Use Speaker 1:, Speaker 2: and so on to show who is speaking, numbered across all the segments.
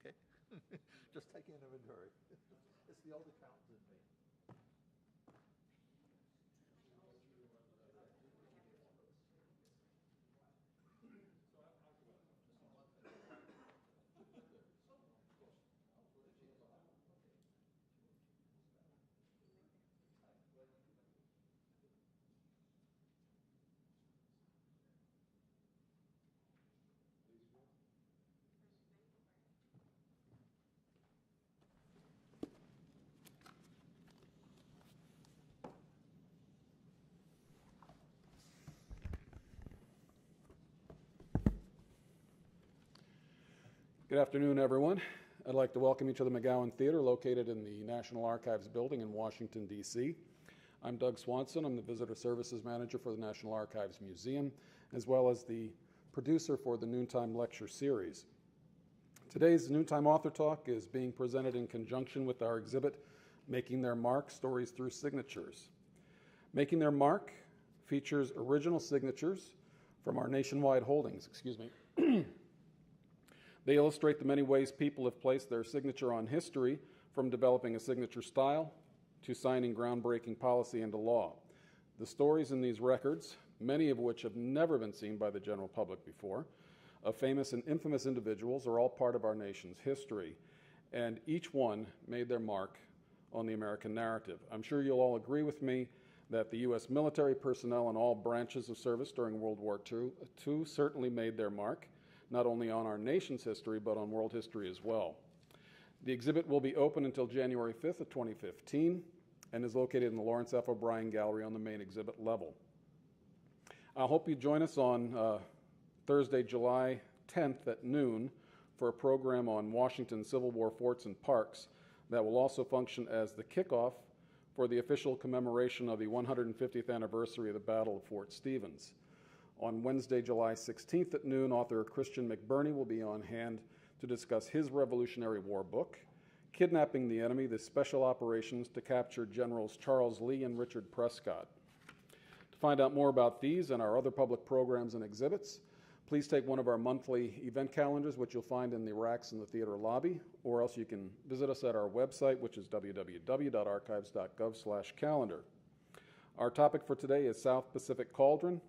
Speaker 1: Okay. Just taking an inventory. It's the old accountant in me.
Speaker 2: Good afternoon, everyone. I'd like to welcome you to the McGowan Theater located in the National Archives building in Washington, D.C. I'm Doug Swanson. I'm the Visitor Services Manager for the National Archives Museum, as well as the producer for the Noontime Lecture Series. Today's Noontime Author Talk is being presented in conjunction with our exhibit, Making Their Mark, Stories Through Signatures. Making Their Mark features original signatures from our nationwide holdings, They illustrate the many ways people have placed their signature on history, from developing a signature style to signing groundbreaking policy into law. The stories in these records, many of which have never been seen by the general public before, of famous and infamous individuals, are all part of our nation's history, and each one made their mark on the American narrative. I'm sure you'll all agree with me that the U.S. military personnel in all branches of service during World War II certainly made their mark, not only on our nation's history, but on world history as well. The exhibit will be open until January 5th of 2015 and is located in the Lawrence F. O'Brien Gallery on the main exhibit level. I hope you join us on Thursday, July 10th at noon for a program on Washington Civil War forts and parks that will also function as the kickoff for the official commemoration of the 150th anniversary of the Battle of Fort Stevens. On Wednesday, July 16th at noon, author Christian McBurney will be on hand to discuss his Revolutionary War book, Kidnapping the Enemy, the Special Operations to Capture Generals Charles Lee and Richard Prescott. To find out more about these and our other public programs and exhibits, please take one of our monthly event calendars, which you'll find in the racks in the theater lobby, or else you can visit us at our website, which is www.archives.gov/calendar. Our topic for today is South Pacific Cauldron,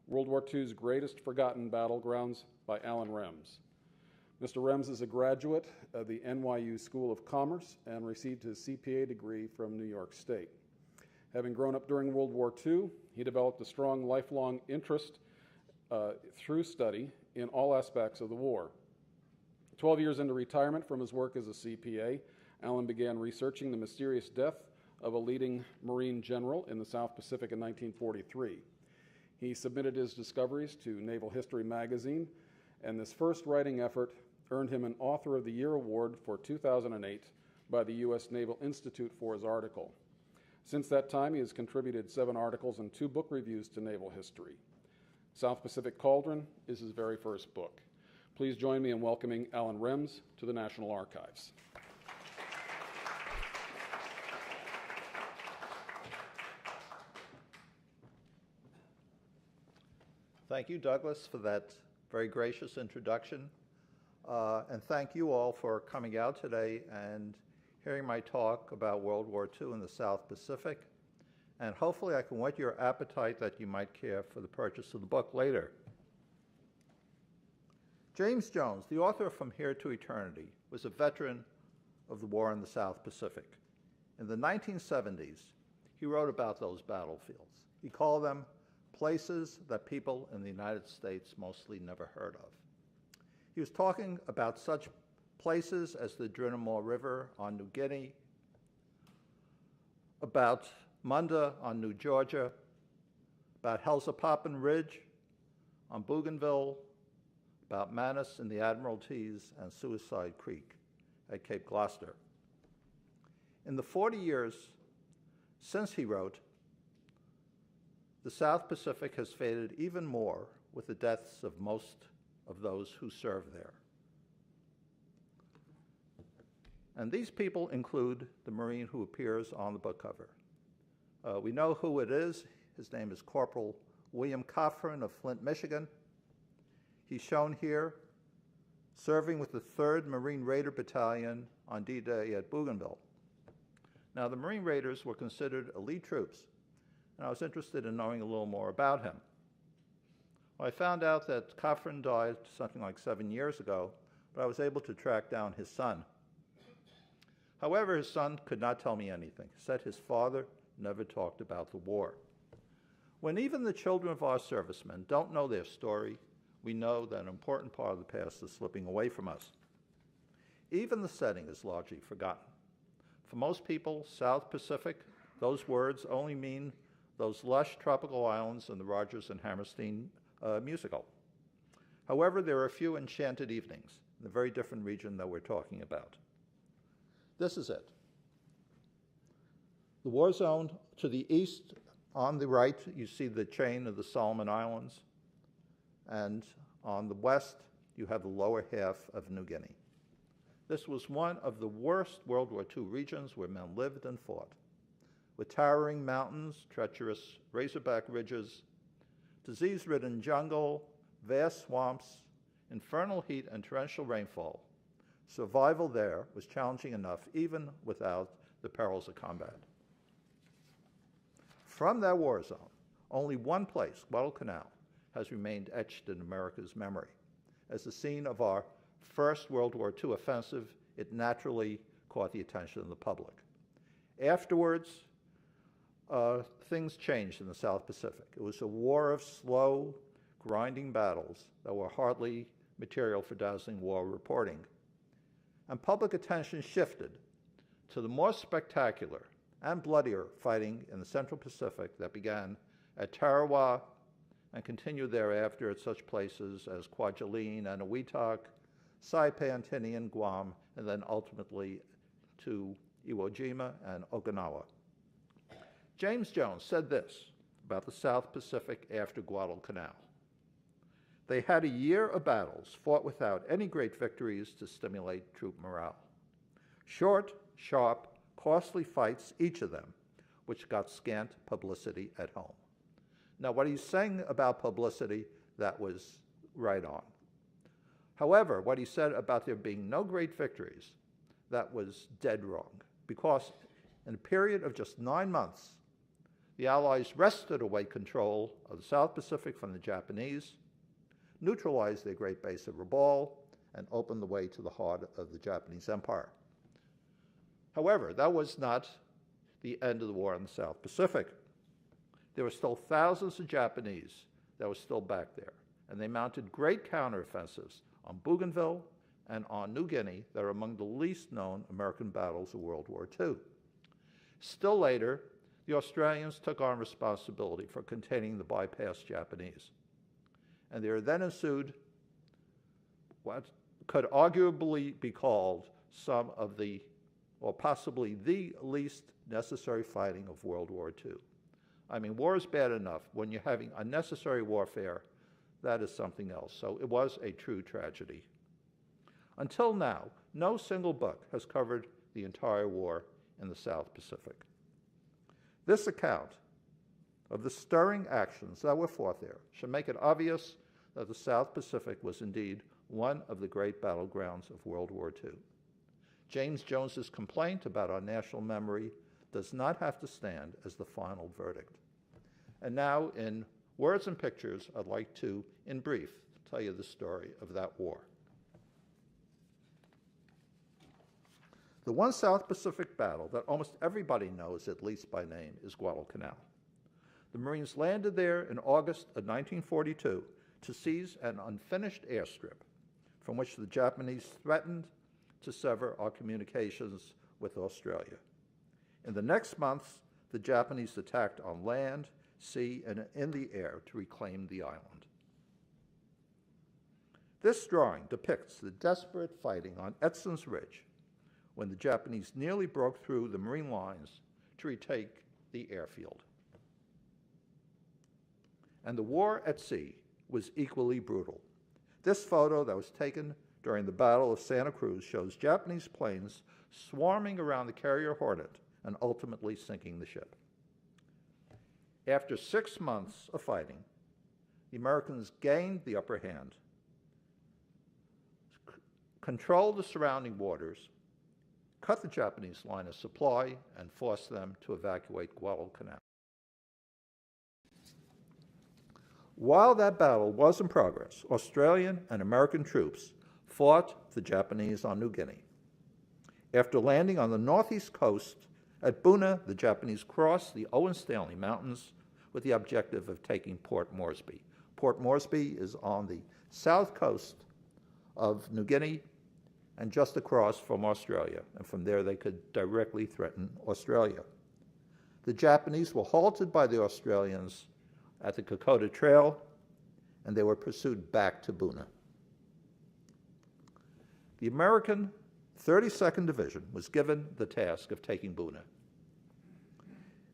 Speaker 2: World War II's Greatest Forgotten Battlegrounds by Alan Rems. Mr. Rems is a graduate of the NYU School of Commerce and received his CPA degree from New York State. Having grown up during World War II, he developed a strong lifelong interest through study in all aspects of the war. 12 years into retirement from his work as a CPA, Alan began researching the mysterious death of a leading Marine general in the South Pacific in 1943. He submitted his discoveries to Naval History magazine, and this first writing effort earned him an Author of the Year award for 2008 by the U.S. Naval Institute for his article. Since that time, he has contributed 7 articles and 2 book reviews to naval history. South Pacific Cauldron is his very first book. Please join me in welcoming Alan Rems to the National Archives.
Speaker 1: Thank you, Douglas, for that very gracious introduction. And thank you all for coming out today and hearing my talk about World War II in the South Pacific. And hopefully I can whet your appetite that you might care for the purchase of the book later. James Jones, the author of From Here to Eternity, was a veteran of the war in the South Pacific. In the 1970s, he wrote about those battlefields. He called them places that people in the United States mostly never heard of. He was talking about such places as the Drinamore River on New Guinea, about Munda on New Georgia, about Hellzapoppin Ridge on Bougainville, about Manus in the Admiralties, and Suicide Creek at Cape Gloucester. In the 40 years since he wrote, the South Pacific has faded even more with the deaths of most of those who served there. And these people include the Marine who appears on the book cover. We know who it is. His name is Corporal William Coffrin of Flint, Michigan. He's shown here serving with the 3rd Marine Raider Battalion on D-Day at Bougainville. Now, the Marine Raiders were considered elite troops, and I was interested in knowing a little more about him. Well, I found out that Cauldron died something like 7 years ago, but I was able to track down his son. However, his son could not tell me anything. He said his father never talked about the war. When even the children of our servicemen don't know their story, we know that an important part of the past is slipping away from us. Even the setting is largely forgotten. For most people, South Pacific, those words only mean those lush tropical islands in the Rodgers and Hammerstein musical. However, there are a few enchanted evenings in the very different region that we're talking about. This is it. The war zone to the east, on the right, you see the chain of the Solomon Islands, and on the west, you have the lower half of New Guinea. This was one of the worst World War II regions where men lived and fought, with towering mountains, treacherous razorback ridges, disease-ridden jungle, vast swamps, infernal heat, and torrential rainfall. Survival there was challenging enough even without the perils of combat. From that war zone, only one place, Guadalcanal, has remained etched in America's memory. As the scene of our First World War II offensive, it naturally caught the attention of the public. Afterwards, things changed in the South Pacific. It was a war of slow, grinding battles that were hardly material for dazzling war reporting. And public attention shifted to the more spectacular and bloodier fighting in the Central Pacific that began at Tarawa and continued thereafter at such places as Kwajalein and Awetak, Saipan, Tinian, Guam, and then ultimately to Iwo Jima and Okinawa. James Jones said this about the South Pacific after Guadalcanal. They had a year of battles fought without any great victories to stimulate troop morale. Short, sharp, costly fights, each of them, which got scant publicity at home. Now, what he's saying about publicity, that was right on. However, what he said about there being no great victories, that was dead wrong, because in a period of just 9 months, the Allies wrested away control of the South Pacific from the Japanese, neutralized their great base of Rabaul, and opened the way to the heart of the Japanese Empire. However, that was not the end of the war in the South Pacific. There were still thousands of Japanese that were still back there, and they mounted great counteroffensives on Bougainville and on New Guinea that are among the least known American battles of World War II. Still later, the Australians took on responsibility for containing the bypassed Japanese. And there then ensued what could arguably be called some of the, or possibly the least necessary fighting of World War II. I mean, war is bad enough. When you're having unnecessary warfare, that is something else. So it was a true tragedy. Until now, no single book has covered the entire war in the South Pacific. This account of the stirring actions that were fought there should make it obvious that the South Pacific was indeed one of the great battlegrounds of World War II. James Jones's complaint about our national memory does not have to stand as the final verdict. And now, in words and pictures, I'd like to, in brief, tell you the story of that war. The one South Pacific battle that almost everybody knows, at least by name, is Guadalcanal. The Marines landed there in August of 1942 to seize an unfinished airstrip from which the Japanese threatened to sever our communications with Australia. In the next months, the Japanese attacked on land, sea, and in the air to reclaim the island. This drawing depicts the desperate fighting on Edson's Ridge when the Japanese nearly broke through the Marine lines to retake the airfield. And the war at sea was equally brutal. This photo that was taken during the Battle of Santa Cruz shows Japanese planes swarming around the carrier Hornet and ultimately sinking the ship. After 6 months of fighting, the Americans gained the upper hand, control the surrounding waters, cut the Japanese line of supply, and force them to evacuate Guadalcanal. While that battle was in progress, Australian and American troops fought the Japanese on New Guinea. After landing on the northeast coast at Buna, the Japanese crossed the Owen Stanley Mountains with the objective of taking Port Moresby. Port Moresby is on the south coast of New Guinea and just across from Australia, and from there they could directly threaten Australia. The Japanese were halted by the Australians at the Kokoda Trail, and they were pursued back to Buna. The American 32nd Division was given the task of taking Buna.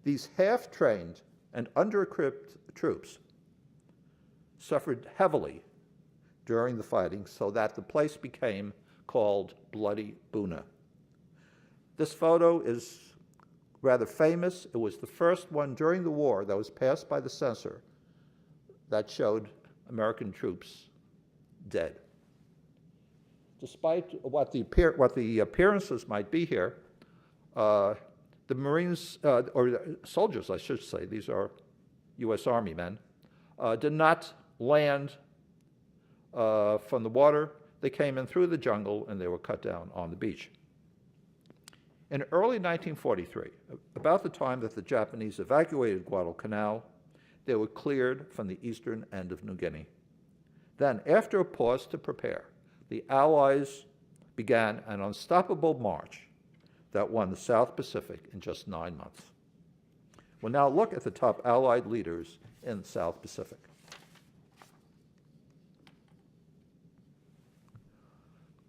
Speaker 1: These half-trained and under-equipped troops suffered heavily during the fighting, so that the place became called Bloody Buna. This photo is rather famous. It was the first one during the war that was passed by the censor that showed American troops dead. Despite what the appearances might be here, the Marines, or soldiers, I should say, these are U.S. Army men, did not land from the water. They came in through the jungle and they were cut down on the beach. In early 1943, about the time that the Japanese evacuated Guadalcanal, they were cleared from the eastern end of New Guinea. Then, after a pause to prepare, the Allies began an unstoppable march that won the South Pacific in just 9 months. We'll now look at the top Allied leaders in the South Pacific.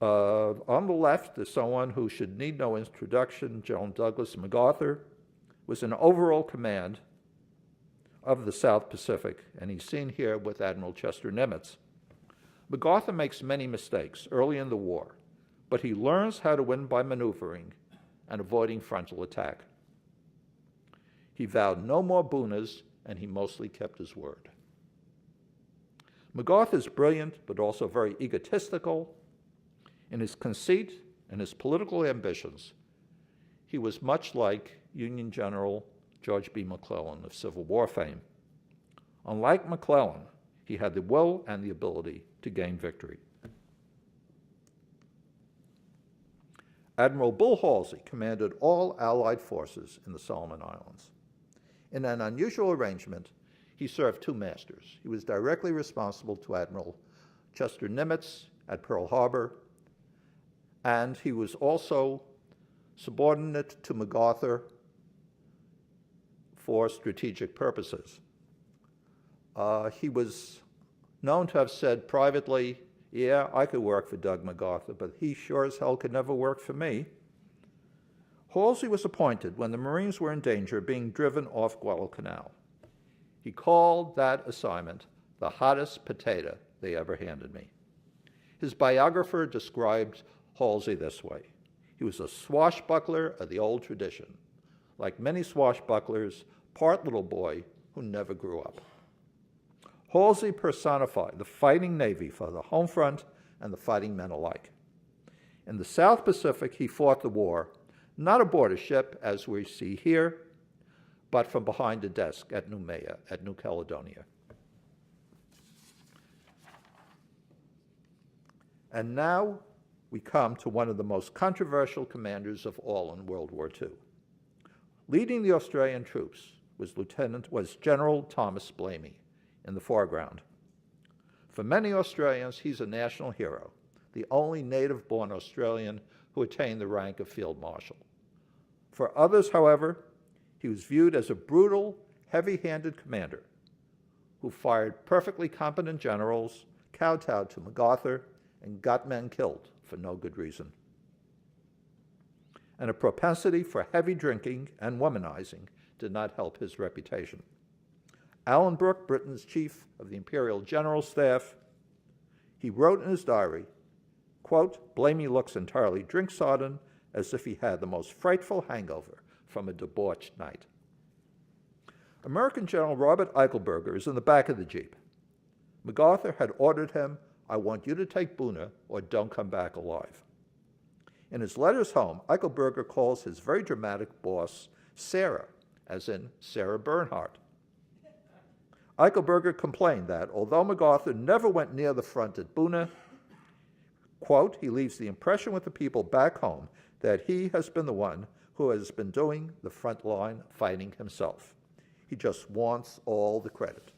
Speaker 1: On the left is someone who should need no introduction. General Douglas MacArthur was in overall command of the South Pacific, and he's seen here with Admiral Chester Nimitz. MacArthur makes many mistakes early in the war, but he learns how to win by maneuvering and avoiding frontal attack. He vowed no more Bunas, and he mostly kept his word. MacArthur is brilliant, but also very egotistical. In his conceit and his political ambitions, he was much like Union General George B. McClellan of Civil War fame. Unlike McClellan, he had the will and the ability to gain victory. Admiral Bull Halsey commanded all Allied forces in the Solomon Islands. In an unusual arrangement, he served two masters. He was directly responsible to Admiral Chester Nimitz at Pearl Harbor, and he was also subordinate to MacArthur for strategic purposes. He was known to have said privately, "Yeah, I could work for Doug MacArthur, but he sure as hell could never work for me." Halsey was appointed when the Marines were in danger of being driven off Guadalcanal. He called that assignment the hottest potato they ever handed me. His biographer described Halsey this way: he was a swashbuckler of the old tradition, like many swashbucklers, part little boy who never grew up. Halsey personified the fighting Navy for the home front and the fighting men alike. In the South Pacific, he fought the war, not aboard a ship, as we see here, but from behind a desk at Noumea, at New Caledonia. And now we come to one of the most controversial commanders of all in World War II. Leading the Australian troops was General Thomas Blamey in the foreground. For many Australians, he's a national hero, the only native-born Australian who attained the rank of Field Marshal. For others, however, he was viewed as a brutal, heavy-handed commander who fired perfectly competent generals, kowtowed to MacArthur, and got men killed for no good reason. And a propensity for heavy drinking and womanizing did not help his reputation. Alan Brooke, Britain's chief of the Imperial General Staff, he wrote in his diary, quote, "Blamey looks entirely drink-sodden, as if he had the most frightful hangover from a debauched night." American General Robert Eichelberger is in the back of the Jeep. MacArthur had ordered him I want you to take Buna or don't come back alive. In his letters home, Eichelberger calls his very dramatic boss Sarah, as in Sarah Bernhardt. Eichelberger complained that, although MacArthur never went near the front at Buna, quote, he leaves the impression with the people back home that he has been the one who has been doing the front line fighting himself. He just wants all the credit.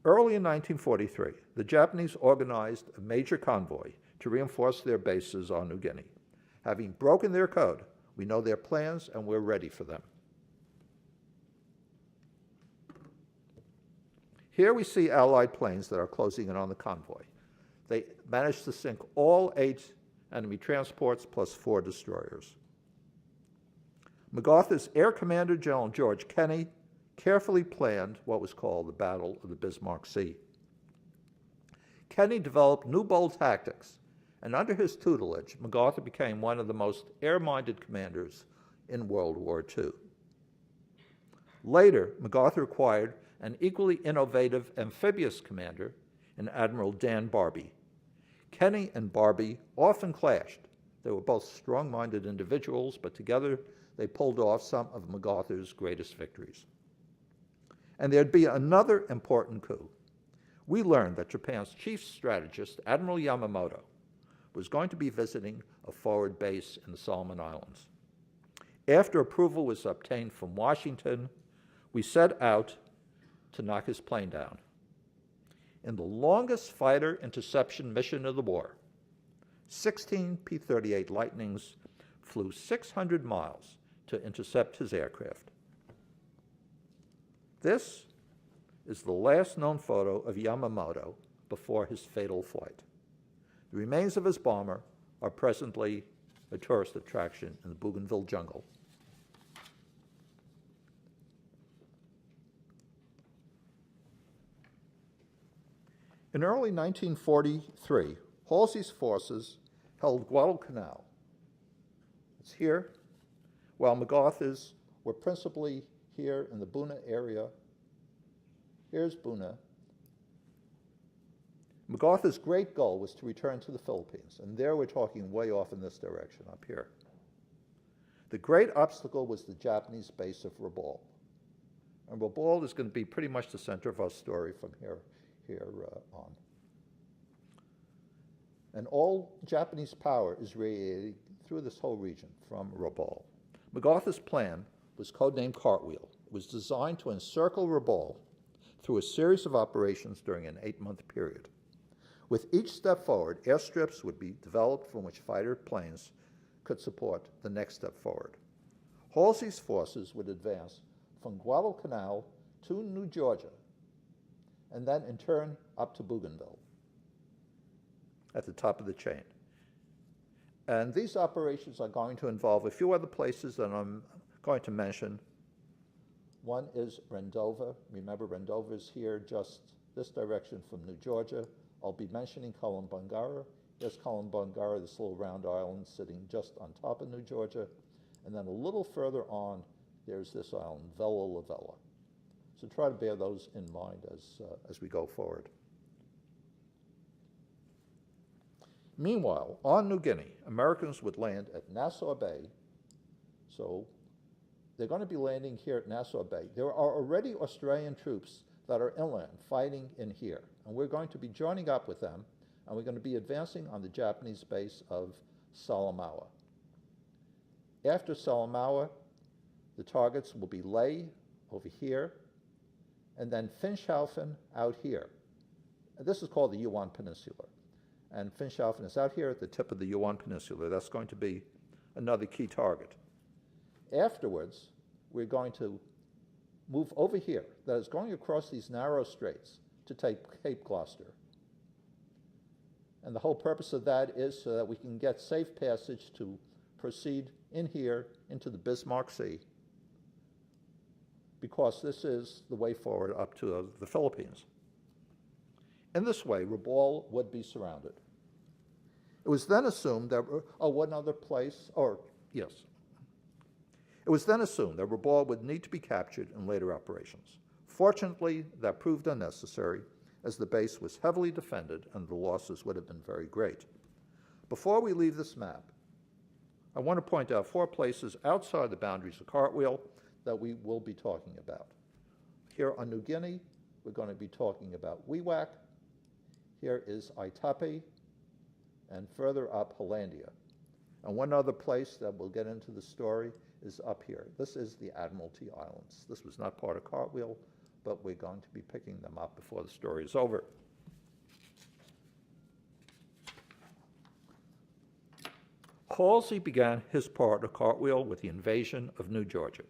Speaker 1: Early in 1943, the Japanese organized a major convoy to reinforce their bases on New Guinea. Having broken their code, we know their plans and we're ready for them. Here we see Allied planes that are closing in on the convoy. They managed to sink all 8 enemy transports plus 4 destroyers. MacArthur's Air Commander General George Kenney carefully planned what was called the Battle of the Bismarck Sea. Kenney developed new bold tactics, and under his tutelage, MacArthur became one of the most air-minded commanders in World War II. Later, MacArthur acquired an equally innovative amphibious commander in Admiral Dan Barbie. Kenney and Barbie often clashed. They were both strong-minded individuals, but together they pulled off some of MacArthur's greatest victories. And there'd be another important coup. We learned that Japan's chief strategist, Admiral Yamamoto, was going to be visiting a forward base in the Solomon Islands. After approval was obtained from Washington, we set out to knock his plane down. In the longest fighter interception mission of the war, 16 P-38 Lightnings flew 600 miles to intercept his aircraft. This is the last known photo of Yamamoto before his fatal flight. The remains of his bomber are presently a tourist attraction in the Bougainville jungle. In early 1943, Halsey's forces held Guadalcanal. It's here, while MacArthur's were principally here in the Buna area. Here's Buna. MacArthur's great goal was to return to the Philippines, and there we're talking way off in this direction, up here. The great obstacle was the Japanese base of Rabaul. And Rabaul is going to be pretty much the center of our story from here on. And all Japanese power is radiating through this whole region from Rabaul. MacArthur's plan was codenamed Cartwheel. It was designed to encircle Rabaul through a series of operations during an 8-month period. With each step forward, airstrips would be developed from which fighter planes could support the next step forward. Halsey's forces would advance from Guadalcanal to New Georgia, and then in turn up to Bougainville at the top of the chain. And these operations are going to involve a few other places that I'm going to mention. One is Rendova. Remember, Rendova is here just this direction from New Georgia. I'll be mentioning Kolombangara. Here's Kolombangara, this little round island sitting just on top of New Georgia. And then a little further on, there's this island, Vella La Vella. So try to bear those in mind as we go forward. Meanwhile, on New Guinea, Americans would land at Nassau Bay. So they're going to be landing here at Nassau Bay. There are already Australian troops that are inland fighting in here. And we're going to be joining up with them, and we're going to be advancing on the Japanese base of Salamaua. After Salamaua, the targets will be Lae over here, and then Finschhafen out here. And this is called the Yuan Peninsula. And Finschhafen is out here at the tip of the Yuan Peninsula. That's going to be another key target. Afterwards, we're going to move over here. That is going across these narrow straits to take Cape Gloucester. And the whole purpose of that is so that we can get safe passage to proceed in here into the Bismarck Sea, because this is the way forward up to the Philippines. In this way, Rabaul would be surrounded. It was then assumed that, It was then assumed that Rabaul would need to be captured in later operations. Fortunately, that proved unnecessary, as the base was heavily defended and the losses would have been very great. Before we leave this map, I want to point out 4 places outside the boundaries of Cartwheel that we will be talking about. Here on New Guinea, we're going to be talking about Wewak. Here is Aitape, and further up, Hollandia. And one other place that we'll get into the story is up here. This is the Admiralty Islands. This was not part of Cartwheel, but we're going to be picking them up before the story is over. Halsey began his part of Cartwheel with the invasion of New Georgia.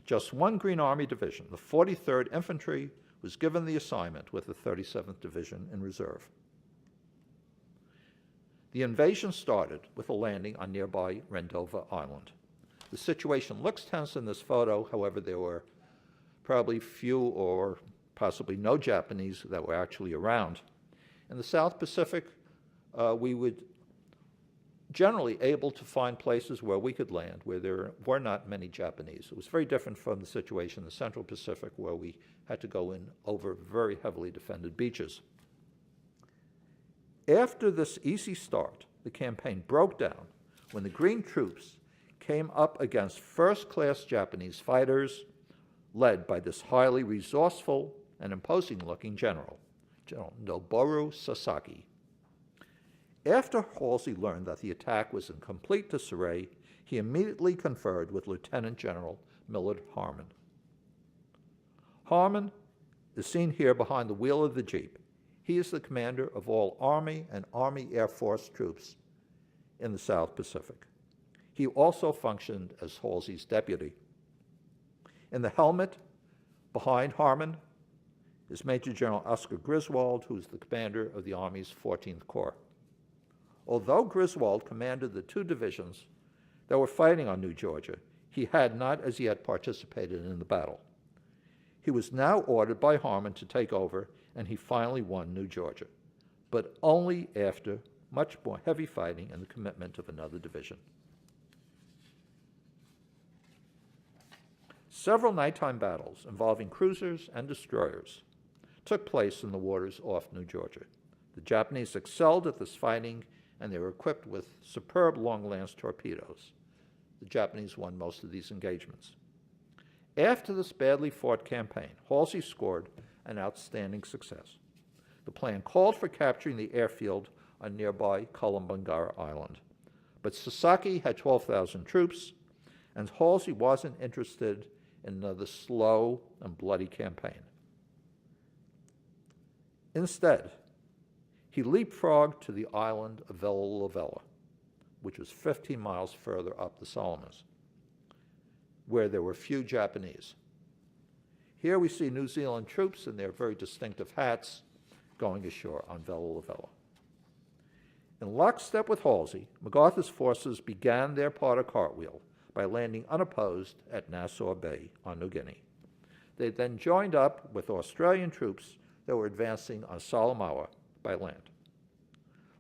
Speaker 1: Just one Green Army division, the 43rd Infantry, was given the assignment with the 37th Division in reserve. The invasion started with a landing on nearby Rendova Island. The situation looks tense in this photo. However, there were probably few or possibly no Japanese that were actually around. In the South Pacific, we would generally able to find places where we could land where there were not many Japanese. It was very different from the situation in the Central Pacific, where we had to go in over very heavily defended beaches. After this easy start, the campaign broke down when the Green troops came up against first-class Japanese fighters led by this highly resourceful and imposing-looking general, General Noboru Sasaki. After Halsey learned that the attack was in complete disarray, he immediately conferred with Lieutenant General Millard Harmon. Harmon is seen here behind the wheel of the Jeep. He is the commander of all Army and Army Air Force troops in the South Pacific. He also functioned as Halsey's deputy. In the helmet behind Harmon is Major General Oscar Griswold, who is the commander of the Army's 14th Corps. Although Griswold commanded the 2 divisions that were fighting on New Georgia, he had not as yet participated in the battle. He was now ordered by Harmon to take over, and he finally won New Georgia, but only after much more heavy fighting and the commitment of another division. Several nighttime battles involving cruisers and destroyers took place in the waters off New Georgia. The Japanese excelled at this fighting, and they were equipped with superb long-lance torpedoes. The Japanese won most of these engagements. After this badly fought campaign, Halsey scored an outstanding success. The plan called for capturing the airfield on nearby Kolombangara Island, but Sasaki had 12,000 troops, and Halsey wasn't interested in another slow and bloody campaign. Instead, he leapfrogged to the island of Vella Lavella, which was 15 miles further up the Solomons, where there were few Japanese. Here we see New Zealand troops in their very distinctive hats going ashore on Vella Lavella. In lockstep with Halsey, MacArthur's forces began their part of Cartwheel by landing unopposed at Nassau Bay on New Guinea. They then joined up with Australian troops that were advancing on Salomaua by land.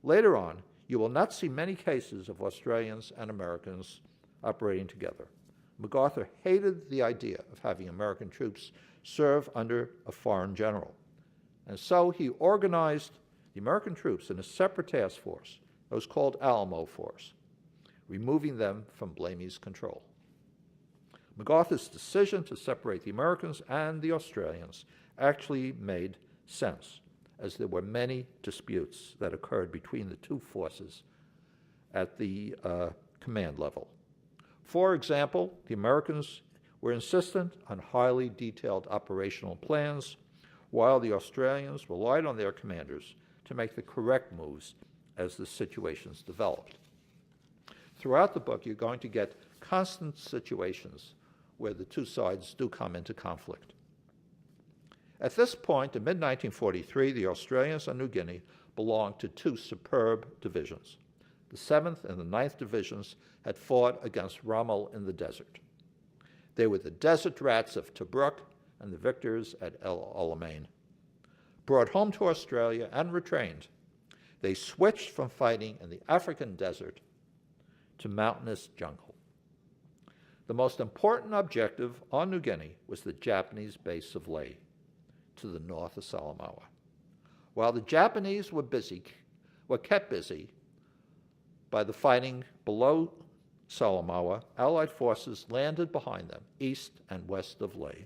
Speaker 1: Later on, you will not see many cases of Australians and Americans operating together. MacArthur hated the idea of having American troops serve under a foreign general, and so he organized the American troops in a separate task force that was called Alamo Force, removing them from Blamey's control. MacArthur's decision to separate the Americans and the Australians actually made sense, as there were many disputes that occurred between the 2 forces at the command level. For example, the Americans were insistent on highly detailed operational plans, while the Australians relied on their commanders to make the correct moves as the situations developed. Throughout the book, you're going to get constant situations where the 2 sides do come into conflict. At this point, in mid-1943, the Australians on New Guinea belonged to 2 superb divisions. The 7th and the 9th Divisions had fought against Rommel in the desert. They were the desert rats of Tobruk and the victors at El Alamein. Brought home to Australia and retrained, they switched from fighting in the African desert to mountainous jungle. The most important objective on New Guinea was the Japanese base of Lae, to the north of Salomaua. While the Japanese were kept busy by the fighting below Salomawa, Allied forces landed behind them, east and west of Leh.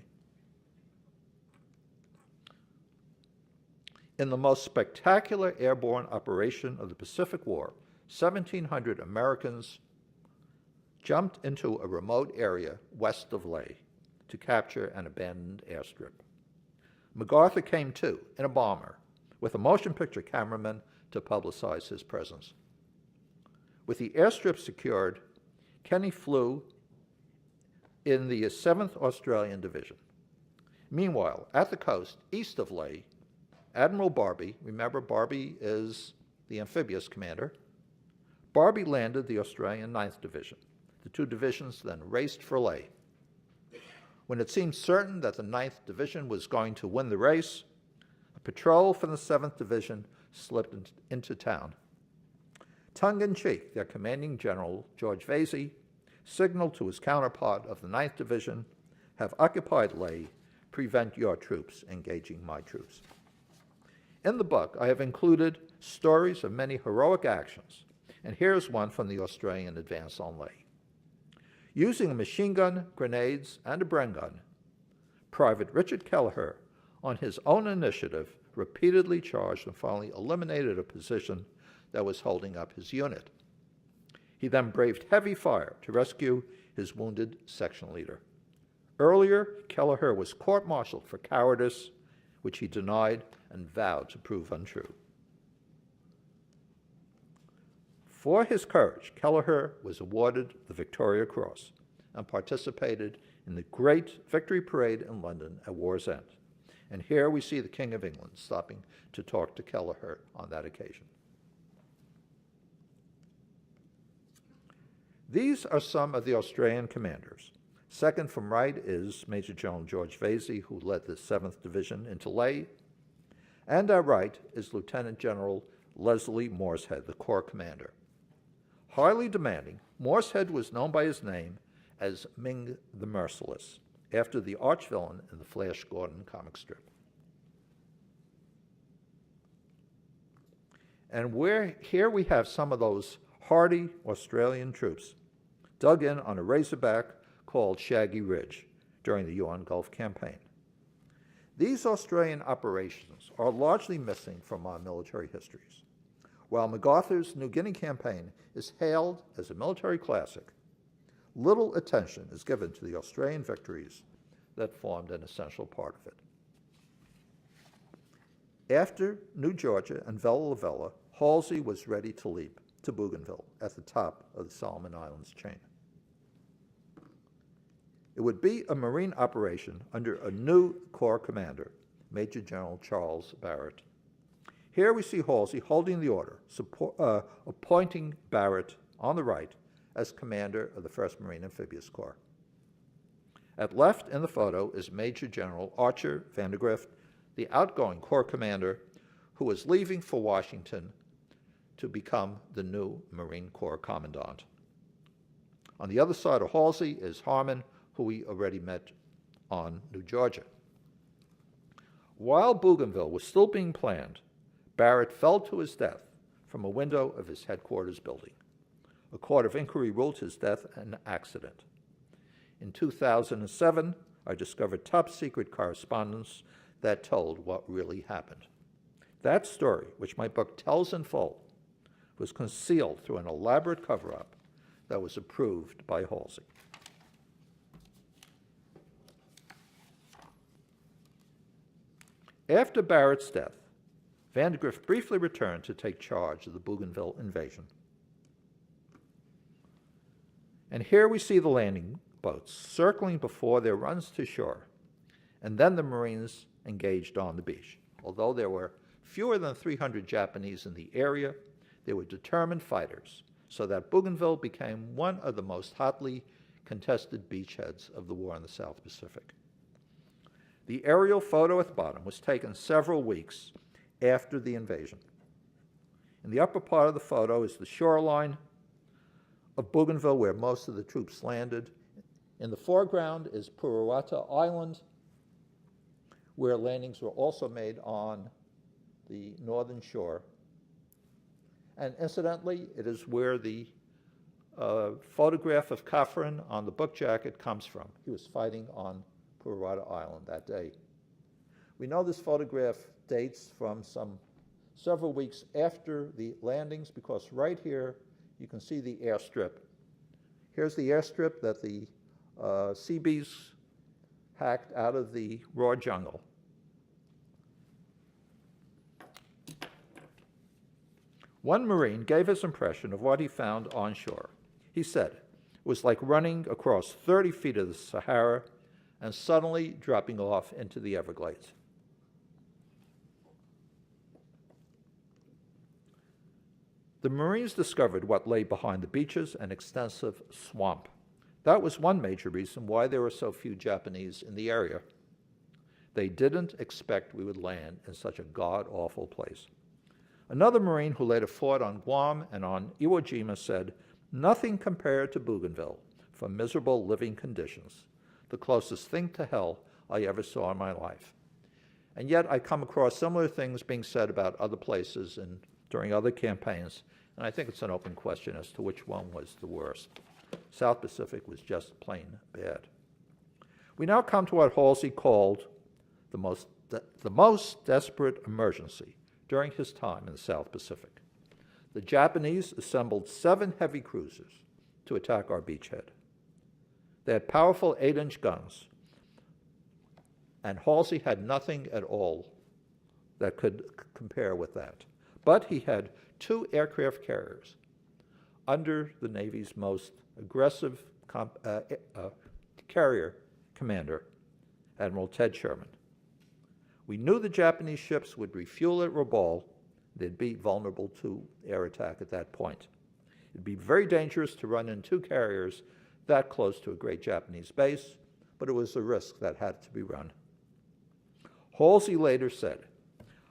Speaker 1: In the most spectacular airborne operation of the Pacific War, 1,700 Americans jumped into a remote area west of Leh to capture an abandoned airstrip. MacArthur came too, in a bomber, with a motion picture cameraman to publicize his presence. With the airstrip secured, Kenny flew in the 7th Australian Division. Meanwhile, at the coast, east of Leh, Admiral Barbie, remember Barbie is the amphibious commander, Barbie landed the Australian 9th Division. The two divisions then raced for Leh. When it seemed certain that the 9th Division was going to win the race, a patrol from the 7th Division slipped into town. Tongue-in-cheek, their commanding general, George Vasey, signaled to his counterpart of the 9th Division, "Have occupied Leh, prevent your troops engaging my troops." In the book, I have included stories of many heroic actions, and here's one from the Australian advance on Leh. Using a machine gun, grenades, and a Bren gun, Private Richard Kelleher, on his own initiative, repeatedly charged and finally eliminated a position that was holding up his unit. He then braved heavy fire to rescue his wounded section leader. Earlier, Kelleher was court-martialed for cowardice, which he denied and vowed to prove untrue. For his courage, Kelleher was awarded the Victoria Cross and participated in the Great Victory Parade in London at war's end. And here we see the King of England stopping to talk to Kelleher on that occasion. These are some of the Australian commanders. Second from right is Major General George Vasey, who led the 7th Division into Leh. And our right is Lieutenant General Leslie Morshead, the Corps commander. Highly demanding, Morshead was known by his name as Ming the Merciless, after the arch-villain in the Flash Gordon comic strip. And here we have some of those hardy Australian troops dug in on a razorback called Shaggy Ridge during the Yuan Gulf Campaign. These Australian operations are largely missing from our military histories. While MacArthur's New Guinea campaign is hailed as a military classic, little attention is given to the Australian victories that formed an essential part of it. After New Georgia and Vella La Vella, Halsey was ready to leap to Bougainville at the top of the Solomon Islands chain. It would be a Marine operation under a new Corps commander, Major General Charles Barrett. Here we see Halsey holding the order, appointing Barrett on the right as commander of the 1st Marine Amphibious Corps. At left in the photo is Major General Archer Vandergrift, the outgoing Corps commander who was leaving for Washington to become the new Marine Corps Commandant. On the other side of Halsey is Harmon, who we already met on New Georgia. While Bougainville was still being planned, Barrett fell to his death from a window of his headquarters building. A court of inquiry ruled his death an accident. In 2007, I discovered top-secret correspondence that told what really happened. That story, which my book tells in full, was concealed through an elaborate cover-up that was approved by Halsey. After Barrett's death, Vandergrift briefly returned to take charge of the Bougainville invasion. And here we see the landing boats circling before their runs to shore, and then the Marines engaged on the beach. Although there were fewer than 300 Japanese in the area, they were determined fighters, so that Bougainville became one of the most hotly contested beachheads of the war in the South Pacific. The aerial photo at the bottom was taken several weeks after the invasion. In the upper part of the photo is the shoreline of Bougainville, where most of the troops landed. In the foreground is Puruata Island, where landings were also made on the northern shore. And incidentally, it is where the photograph of Cauldron on the book jacket comes from. He was fighting on Puerto Island that day. We know this photograph dates from several weeks after the landings, because right here you can see the airstrip. Here's the airstrip that the Seabees hacked out of the raw jungle. One Marine gave his impression of what he found onshore. He said, it was like running across 30 feet of the Sahara and suddenly dropping off into the Everglades. The Marines discovered what lay behind the beaches, an extensive swamp. That was one major reason why there were so few Japanese in the area. They didn't expect we would land in such a god-awful place. Another Marine who later fought on Guam and on Iwo Jima said, nothing compared to Bougainville for miserable living conditions, the closest thing to hell I ever saw in my life. And yet I come across similar things being said about other places and during other campaigns, and I think it's an open question as to which one was the worst. South Pacific was just plain bad. We now come to what Halsey called the most desperate emergency during his time in the South Pacific. The Japanese assembled 7 heavy cruisers to attack our beachhead. They had powerful 8-inch guns, and Halsey had nothing at all that could compare with that. But he had 2 aircraft carriers under the Navy's most aggressive carrier commander, Admiral Ted Sherman. We knew the Japanese ships would refuel at Rabaul. They'd be vulnerable to air attack at that point. It'd be very dangerous to run in 2 carriers that close to a great Japanese base, but it was a risk that had to be run. Halsey later said,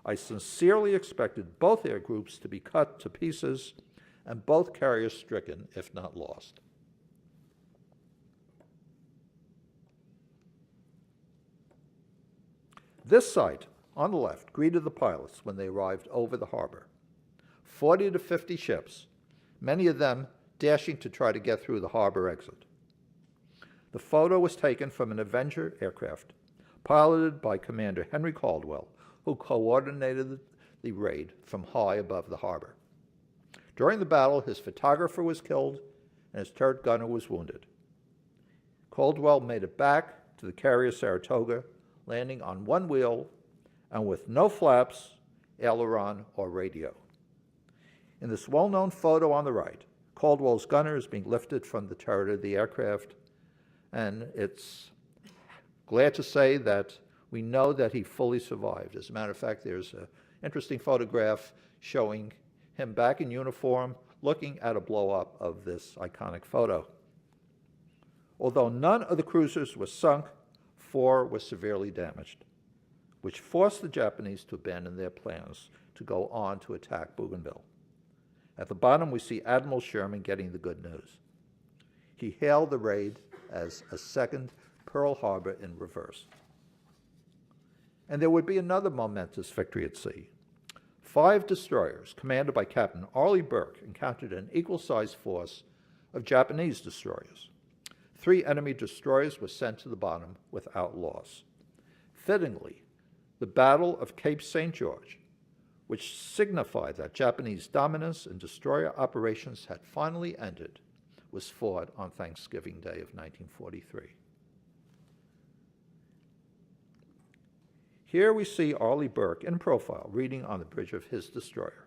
Speaker 1: I sincerely expected both air groups to be cut to pieces and both carriers stricken, if not lost. This sight on the left greeted the pilots when they arrived over the harbor. 40 to 50 ships, many of them dashing to try to get through the harbor exit. The photo was taken from an Avenger aircraft, piloted by Commander Henry Caldwell, who coordinated the raid from high above the harbor. During the battle, his photographer was killed and his turret gunner was wounded. Caldwell made it back to the carrier Saratoga, landing on 1 wheel and with no flaps, aileron, or radio. In this well-known photo on the right, Caldwell's gunner is being lifted from the turret of the aircraft, and it's glad to say that we know that he fully survived. As a matter of fact, there's an interesting photograph showing him back in uniform looking at a blow-up of this iconic photo. Although none of the cruisers were sunk, 4 were severely damaged, which forced the Japanese to abandon their plans to go on to attack Bougainville. At the bottom, we see Admiral Sherman getting the good news. He hailed the raid as a second Pearl Harbor in reverse. And there would be another momentous victory at sea. 5 destroyers, commanded by Captain Arleigh Burke, encountered an equal-sized force of Japanese destroyers. 3 enemy destroyers were sent to the bottom without loss. Fittingly, the Battle of Cape St. George, which signified that Japanese dominance in destroyer operations had finally ended, was fought on Thanksgiving Day of 1943. Here we see Arleigh Burke in profile reading on the bridge of his destroyer.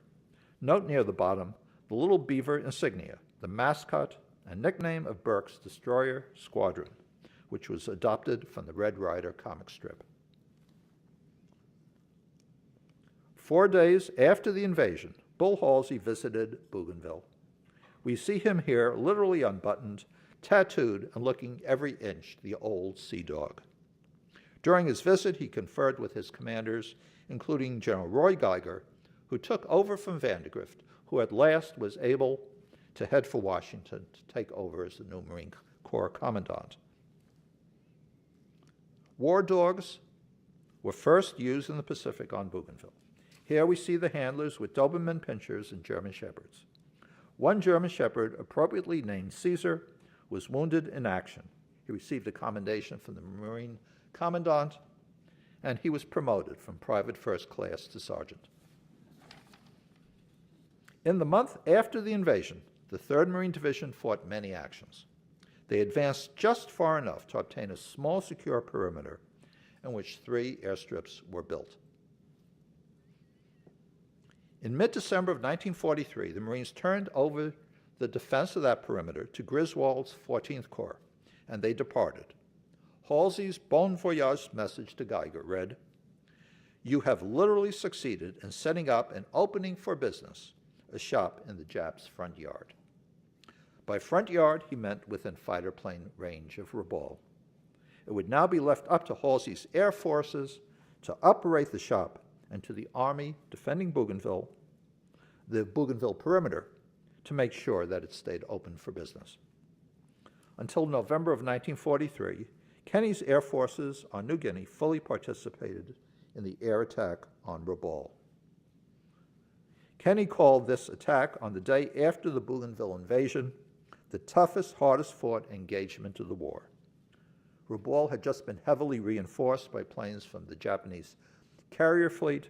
Speaker 1: Note near the bottom the little beaver insignia, the mascot and nickname of Burke's destroyer squadron, which was adopted from the Red Ryder comic strip. 4 days after the invasion, Bull Halsey visited Bougainville. We see him here literally unbuttoned, tattooed, and looking every inch the old sea dog. During his visit, he conferred with his commanders, including General Roy Geiger, who took over from Vandegrift, who at last was able to head for Washington to take over as the new Marine Corps Commandant. War dogs were first used in the Pacific on Bougainville. Here we see the handlers with Doberman pinschers and German Shepherds. One German Shepherd, appropriately named Caesar, was wounded in action. He received a commendation from the Marine Commandant, and he was promoted from private first class to sergeant. In the month after the invasion, the 3rd Marine Division fought many actions. They advanced just far enough to obtain a small, secure perimeter in which 3 airstrips were built. In mid-December of 1943, the Marines turned over the defense of that perimeter to Griswold's 14th Corps, and they departed. Halsey's bon voyage message to Geiger read, "You have literally succeeded in setting up and opening for business a shop in the Japs' front yard." By front yard, he meant within fighter plane range of Rabaul. It would now be left up to Halsey's air forces to operate the shop and to the Army defending Bougainville, the Bougainville perimeter, to make sure that it stayed open for business. Until November of 1943, Kenny's air forces on New Guinea fully participated in the air attack on Rabaul. Kenny called this attack on the day after the Bougainville invasion the toughest, hardest fought engagement of the war. Rabaul had just been heavily reinforced by planes from the Japanese carrier fleet,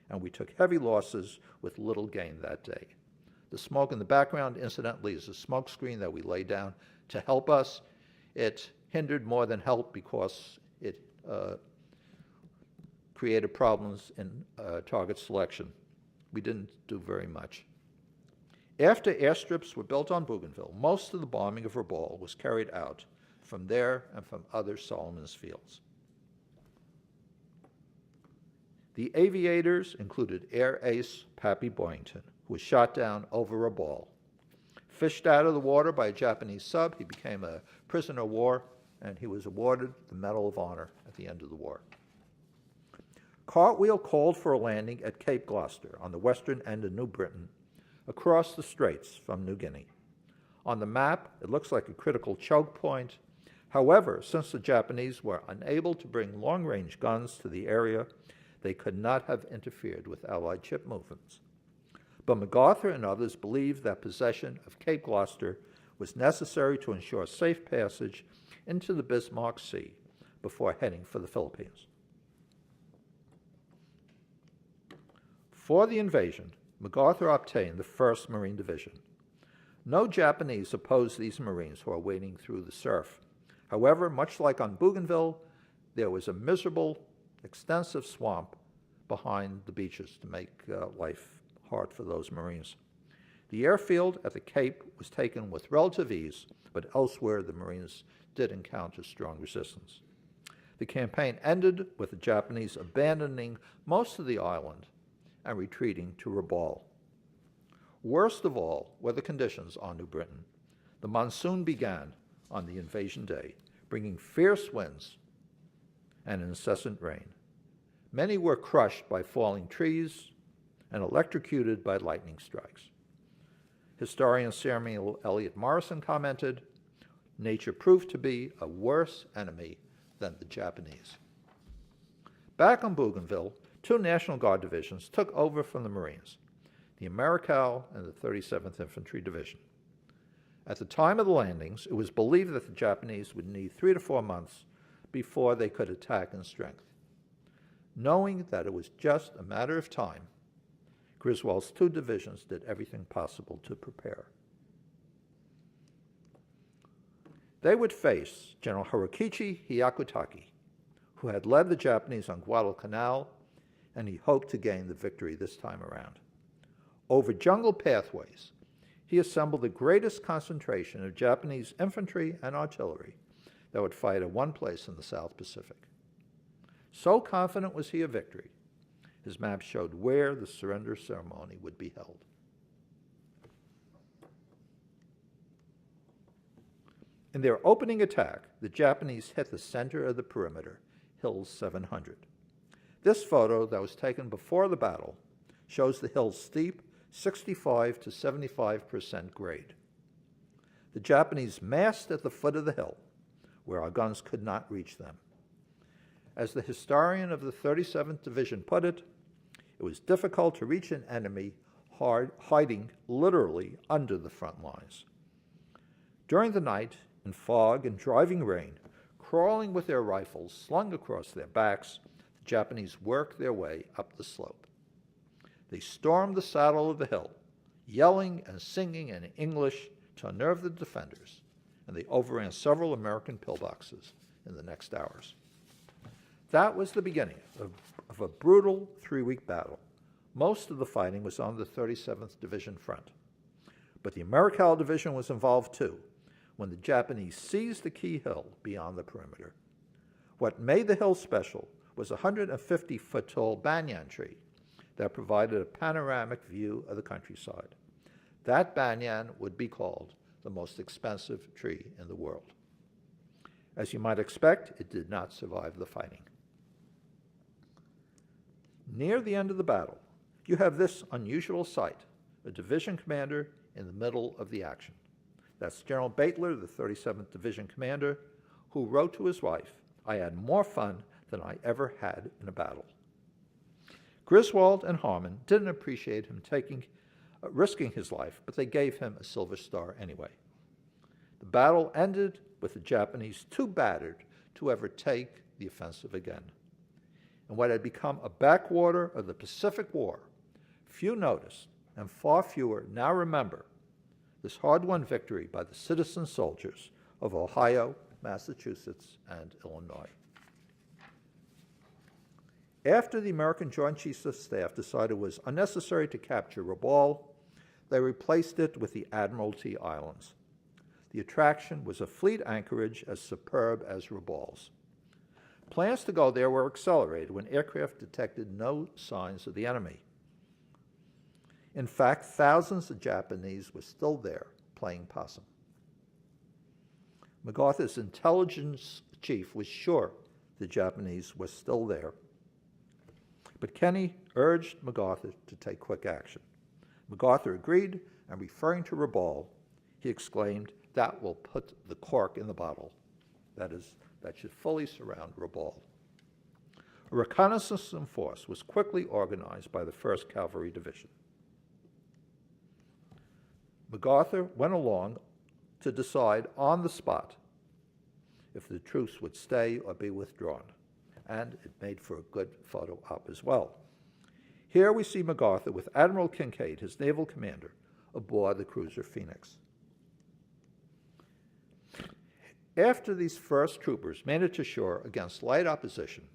Speaker 1: and we took heavy losses with little gain that day. The smoke in the background, incidentally, is a smoke screen that we laid down to help us. It hindered more than helped because it created problems in target selection. We didn't do very much. After airstrips were built on Bougainville, most of the bombing of Rabaul was carried out from there and from other Solomons fields. The aviators included Air Ace Pappy Boyington, who was shot down over Rabaul. Fished out of the water by a Japanese sub, he became a prisoner of war, and he was awarded the Medal of Honor at the end of the war. Cartwheel called for a landing at Cape Gloucester on the western end of New Britain, across the straits from New Guinea. On the map, it looks like a critical choke point. However, since the Japanese were unable to bring long-range guns to the area, they could not have interfered with Allied ship movements. But MacArthur and others believed that possession of Cape Gloucester was necessary to ensure safe passage into the Bismarck Sea before heading for the Philippines. For the invasion, MacArthur obtained the 1st Marine Division. No Japanese opposed these Marines who are wading through the surf. However, much like on Bougainville, there was a miserable, extensive swamp behind the beaches to make life hard for those Marines. The airfield at the Cape was taken with relative ease, but elsewhere the Marines did encounter strong resistance. The campaign ended with the Japanese abandoning most of the island and retreating to Rabaul. Worst of all were the conditions on New Britain. The monsoon began on the invasion day, bringing fierce winds and incessant rain. Many were crushed by falling trees and electrocuted by lightning strikes. Historian Samuel Eliot Morrison commented, "Nature proved to be a worse enemy than the Japanese." Back on Bougainville, 2 National Guard divisions took over from the Marines, the Americal and the 37th Infantry Division. At the time of the landings, it was believed that the Japanese would need 3 to 4 months before they could attack in strength. Knowing that it was just a matter of time, Griswold's 2 divisions did everything possible to prepare. They would face General Hirokichi Hyakutake, who had led the Japanese on Guadalcanal, and he hoped to gain the victory this time around. Over jungle pathways, he assembled the greatest concentration of Japanese infantry and artillery that would fight at one place in the South Pacific. So confident was he of victory, his map showed where the surrender ceremony would be held. In their opening attack, the Japanese hit the center of the perimeter, Hills 700. This photo that was taken before the battle shows the hill's steep 65 to 75% grade. The Japanese massed at the foot of the hill, where our guns could not reach them. As the historian of the 37th Division put it, it was difficult to reach an enemy hiding literally under the front lines. During the night, in fog and driving rain, crawling with their rifles slung across their backs, the Japanese worked their way up the slope. They stormed the saddle of the hill, yelling and singing in English to unnerve the defenders, and they overran several American pillboxes in the next hours. That was the beginning of a brutal 3-week battle. Most of the fighting was on the 37th Division front. But the Americal Division was involved too, when the Japanese seized the key hill beyond the perimeter. What made the hill special was a 150-foot-tall banyan tree that provided a panoramic view of the countryside. That banyan would be called the most expensive tree in the world. As you might expect, it did not survive the fighting. Near the end of the battle, you have this unusual sight, a division commander in the middle of the action. That's General Baitler, the 37th Division commander, who wrote to his wife, "I had more fun than I ever had in a battle." Griswold and Harmon didn't appreciate him risking his life, but they gave him a Silver Star anyway. The battle ended with the Japanese too battered to ever take the offensive again. In what had become a backwater of the Pacific War, few noticed, and far fewer now remember, this hard-won victory by the citizen soldiers of Ohio, Massachusetts, and Illinois. After the American Joint Chiefs of Staff decided it was unnecessary to capture Rabaul, they replaced it with the Admiralty Islands. The attraction was a fleet anchorage as superb as Rabaul's. Plans to go there were accelerated when aircraft detected no signs of the enemy. In fact, thousands of Japanese were still there playing possum. MacArthur's intelligence chief was sure the Japanese were still there, but Kenny urged MacArthur to take quick action. MacArthur agreed, and referring to Rabaul, he exclaimed, "That will put the cork in the bottle." That is, that should fully surround Rabaul. A reconnaissance force was quickly organized by the 1st Cavalry Division. MacArthur went along to decide on the spot if the troops would stay or be withdrawn, and it made for a good photo op as well. Here we see MacArthur with Admiral Kincaid, his naval commander, aboard the cruiser Phoenix. After these first troopers made it to shore against light opposition,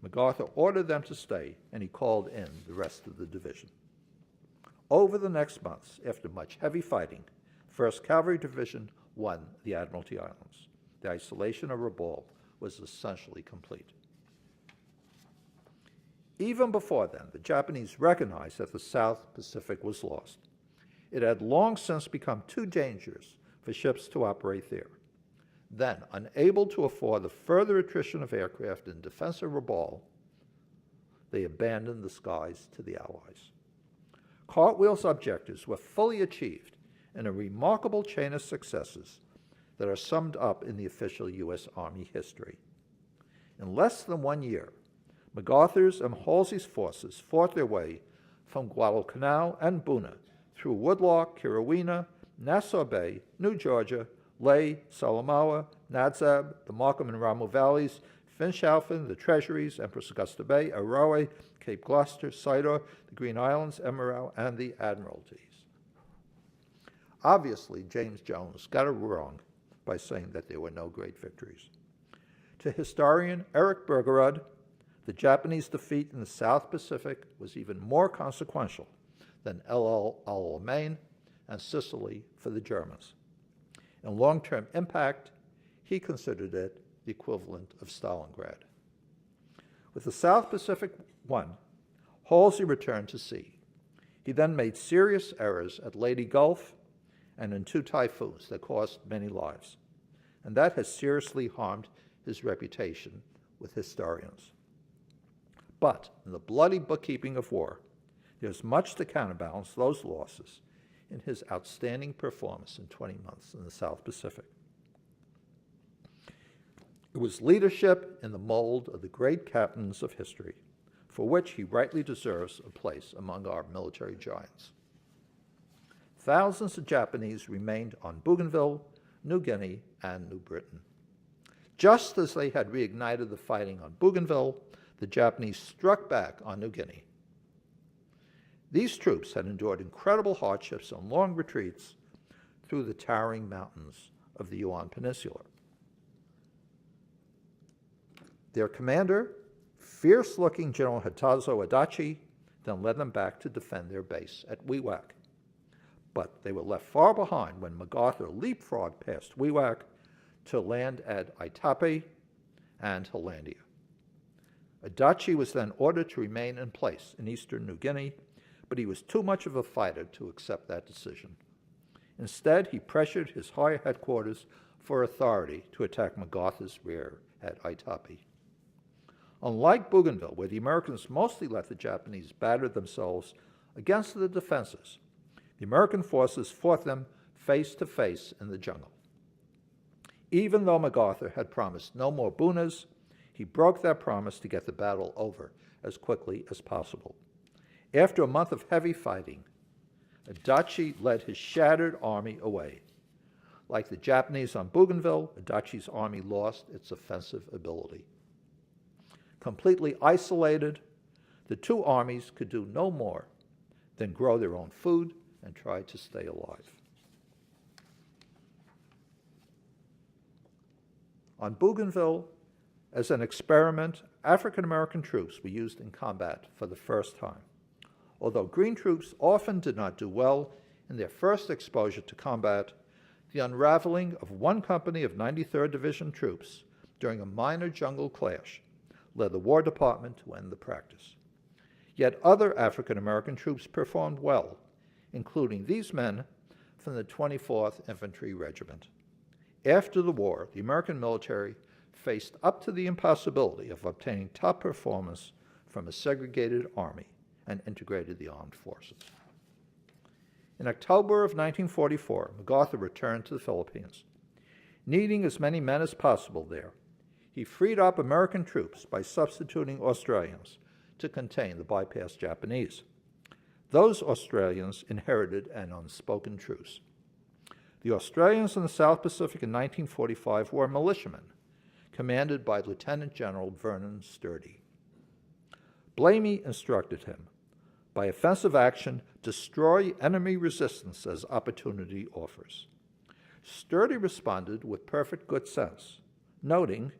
Speaker 1: MacArthur ordered them to stay, and he called in the rest of the division. Over the next months, after much heavy fighting, 1st Cavalry Division won the Admiralty Islands. The isolation of Rabaul was essentially complete. Even before then, the Japanese recognized that the South Pacific was lost. It had long since become too dangerous for ships to operate there. Then, unable to afford the further attrition of aircraft in defense of Rabaul, they abandoned the skies to the Allies. Cartwheel's objectives were fully achieved in a remarkable chain of successes that are summed up in the official U.S. Army history. In less than 1 year, MacArthur's and Halsey's forces fought their way from Guadalcanal and Buna through Woodlock, Kerawina, Nassau Bay, New Georgia, Leh, Salamaua, Nadzab, the Markham and Ramu Valleys, Finschhafen, the Treasuries, Empress Augusta Bay, Arawe, Cape Gloucester, Sidor, the Green Islands, Emerald, and the Admiralties. Obviously, James Jones got it wrong by saying that there were no great victories. To historian Eric Bergerud, the Japanese defeat in the South Pacific was even more consequential than El Alamein and Sicily for the Germans. In long-term impact, he considered it the equivalent of Stalingrad. With the South Pacific won, Halsey returned to sea. He then made serious errors at Leyte Gulf and in 2 typhoons that cost many lives, and that has seriously harmed his reputation with historians. But in the bloody bookkeeping of war, there's much to counterbalance those losses in his outstanding performance in 20 months in the South Pacific. It was leadership in the mold of the great captains of history, for which he rightly deserves a place among our military giants. Thousands of Japanese remained on Bougainville, New Guinea, and New Britain. Just as they had reignited the fighting on Bougainville, the Japanese struck back on New Guinea. These troops had endured incredible hardships and long retreats through the towering mountains of the Yuan Peninsula. Their commander, fierce-looking General Hitazo Adachi, then led them back to defend their base at Wewak. But they were left far behind when MacArthur leapfrogged past Wewak to land at Aitape and Hollandia. Adachi was then ordered to remain in place in eastern New Guinea, but he was too much of a fighter to accept that decision. Instead, he pressured his higher headquarters for authority to attack MacArthur's rear at Aitape. Unlike Bougainville, where the Americans mostly let the Japanese batter themselves against the defenses, the American forces fought them face to face in the jungle. Even though MacArthur had promised no more Bunas, he broke that promise to get the battle over as quickly as possible. After a month of heavy fighting, Adachi led his shattered army away. Like the Japanese on Bougainville, Adachi's army lost its offensive ability. Completely isolated, the two armies could do no more than grow their own food and try to stay alive. On Bougainville, as an experiment, African-American troops were used in combat for the first time. Although Green troops often did not do well in their first exposure to combat, the unraveling of one company of 93rd Division troops during a minor jungle clash led the War Department to end the practice. Yet other African-American troops performed well, including these men from the 24th Infantry Regiment. After the war, the American military faced up to the impossibility of obtaining top performance from a segregated army and integrated the armed forces. In October of 1944, MacArthur returned to the Philippines. Needing as many men as possible there, he freed up American troops by substituting Australians to contain the bypassed Japanese. Those Australians inherited an unspoken truce. The Australians in the South Pacific in 1945 were militiamen, commanded by Lieutenant General Vernon Sturdy. Blamey instructed him, by offensive action, destroy enemy resistance as opportunity offers. Sturdy responded with perfect good sense, noting,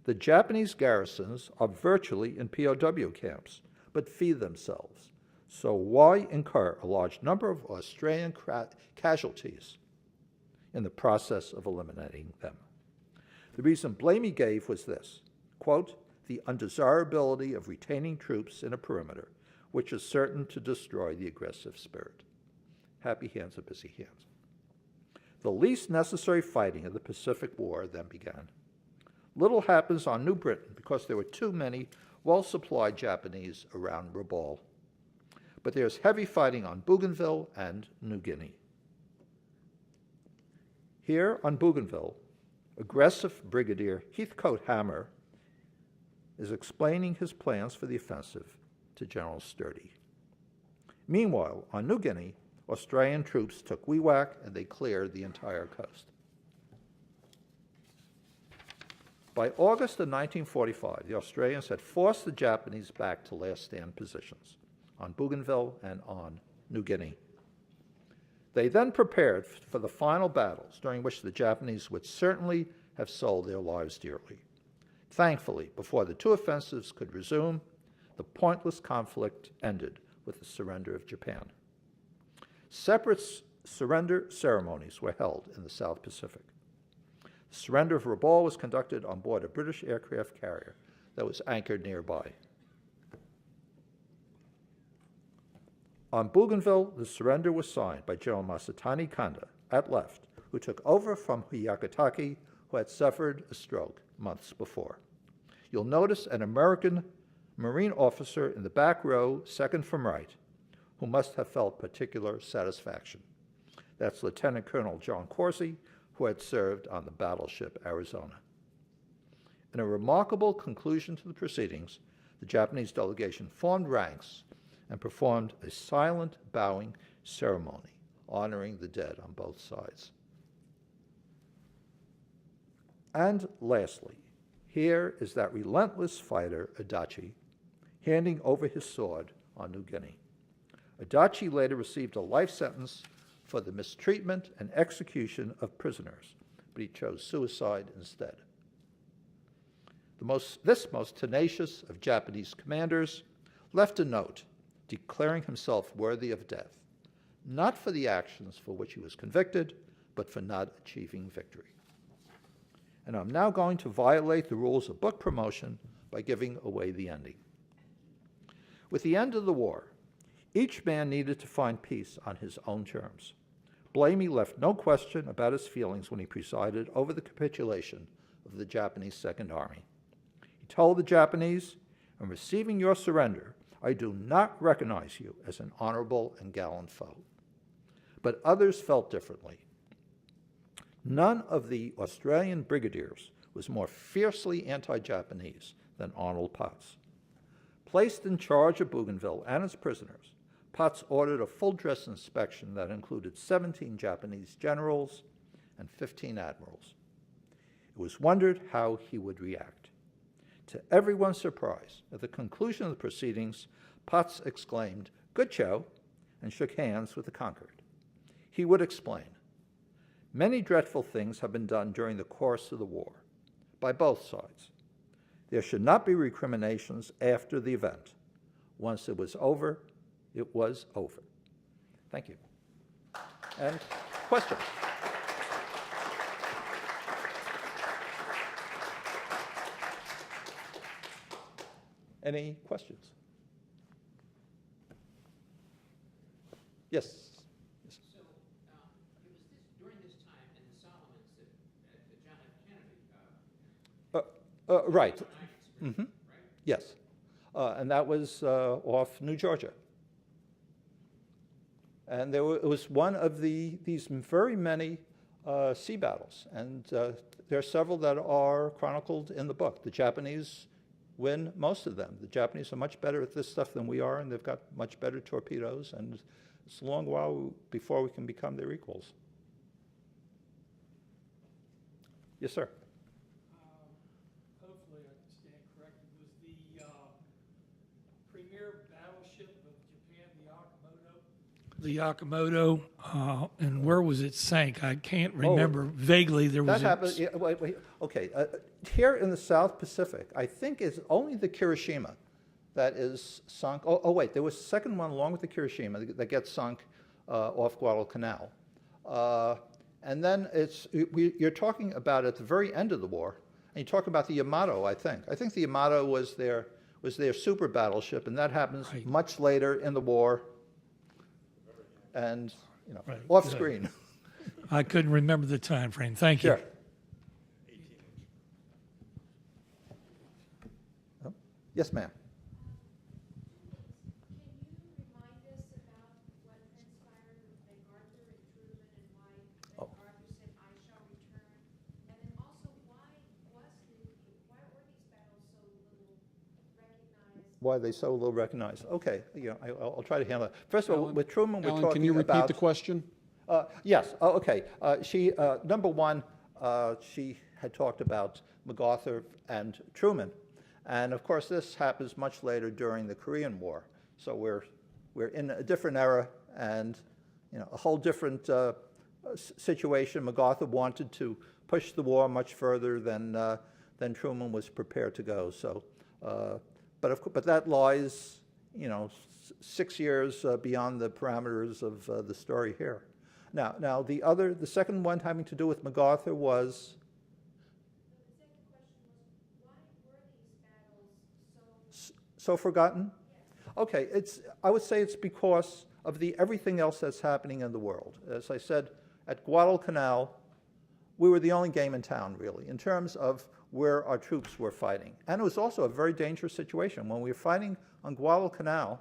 Speaker 1: the Japanese garrisons are virtually in POW camps, but feed themselves. So why incur a large number of Australian casualties in the process of eliminating them? The reason Blamey gave was this, quote, the undesirability of retaining troops in a perimeter, which is certain to destroy the aggressive spirit. Happy hands are busy hands. The least necessary fighting of the Pacific War then began. Little happens on New Britain because there were too many well-supplied Japanese around Rabaul. But there's heavy fighting on Bougainville and New Guinea. Here on Bougainville, aggressive Brigadier Heathcote Hammer is explaining his plans for the offensive to General Sturdy. Meanwhile, on New Guinea, Australian troops took Wewak and they cleared the entire coast. By August of 1945, the Australians had forced the Japanese back to last-stand positions on Bougainville and on New Guinea. They then prepared for the final battles, during which the Japanese would certainly have sold their lives dearly. Thankfully, before the two offensives could resume, the pointless conflict ended with the surrender of Japan. Separate surrender ceremonies were held in the South Pacific. The surrender of Rabaul was conducted on board a British aircraft carrier that was anchored nearby. On Bougainville, the surrender was signed by General Masatani Kanda, at left, who took over from Hyakutake, who had suffered a stroke months before. You'll notice an American Marine officer in the back row, second from right, who must have felt particular satisfaction. That's Lieutenant Colonel John Corsi, who had served on the battleship Arizona. In a remarkable conclusion to the proceedings, the Japanese delegation formed ranks and performed a silent bowing ceremony, honoring the dead on both sides. And lastly, here is that relentless fighter, Adachi, handing over his sword on New Guinea. Adachi later received a life sentence for the mistreatment and execution of prisoners, but he chose suicide instead. This most tenacious of Japanese commanders left a note declaring himself worthy of death, not for the actions for which he was convicted, but for not achieving victory. And I'm now going to violate the rules of book promotion by giving away the ending. With the end of the war, each man needed to find peace on his own terms. Blamey left no question about his feelings when he presided over the capitulation of the Japanese Second Army. He told the Japanese, "In receiving your surrender, I do not recognize you as an honorable and gallant foe." But others felt differently. None of the Australian brigadiers was more fiercely anti-Japanese than Arnold Potts. Placed in charge of Bougainville and its prisoners, Potts ordered a full-dress inspection that included 17 Japanese generals and 15 admirals. It was wondered how he would react. To everyone's surprise, at the conclusion of the proceedings, Potts exclaimed, "Good show," and shook hands with the conquered. He would explain, "Many dreadful things have been done during the course of the war, by both sides. There should not be recriminations after the event. Once it was over, it was over." Thank you. And questions? Any questions? Yes.
Speaker 3: So it was during this time in the Solomons that John F. Kennedy
Speaker 1: Right.
Speaker 3: Mm-hmm. Right?
Speaker 1: Yes. And that was off New Georgia. And it was one of these very many sea battles. And there are several that are chronicled in the book. The Japanese win most of them. The Japanese are much better at this stuff than we are, and they've got much better torpedoes, and it's a long while before we can become their equals. Yes, sir.
Speaker 4: Hopefully I can stand corrected. Was the premier battleship of Japan the Yakamoto? And where was it sank? I can't remember. Vaguely there was.
Speaker 1: That happened. Yeah, wait. Okay. Here in the South Pacific, I think it's only the Kirishima that is sunk. Oh, wait. There was a second one along with the Kirishima that gets sunk off Guadalcanal. And then you're talking about at the very end of the war, and you talk about the Yamato, I think. I think the Yamato was their super battleship, and that happens
Speaker 4: Right.
Speaker 1: much later in the war, and
Speaker 4: Right.
Speaker 1: off
Speaker 4: Good.
Speaker 1: screen.
Speaker 4: I couldn't remember the time frame. Thank you.
Speaker 1: Sure. Oh, yes, ma'am.
Speaker 5: Can you remind us about what transpired with MacArthur and Truman and why MacArthur said, "I shall return"? And then also, why were these battles so little recognized?
Speaker 1: Why are they so little recognized? Okay, I'll try to handle it. First of all,
Speaker 2: Alan-
Speaker 1: with Truman, we're
Speaker 2: Alan,
Speaker 1: talking
Speaker 2: can you repeat
Speaker 1: about
Speaker 2: the question?
Speaker 1: Yes. Oh, okay. She number one, she had talked about MacArthur and Truman, and of course this happens much later during the Korean War. So we're in a different era and a whole different situation. MacArthur wanted to push the war much further than Truman was prepared to go. So, but that lies 6 years beyond the parameters of the story here. Now the second one having to do with MacArthur was.
Speaker 5: The second question was, why were these battles
Speaker 1: So forgotten? Okay, I would say it's because of everything else that's happening in the world. As I said, at Guadalcanal, we were the only game in town, really, in terms of where our troops were fighting. And it was also a very dangerous situation. When we were fighting on Guadalcanal,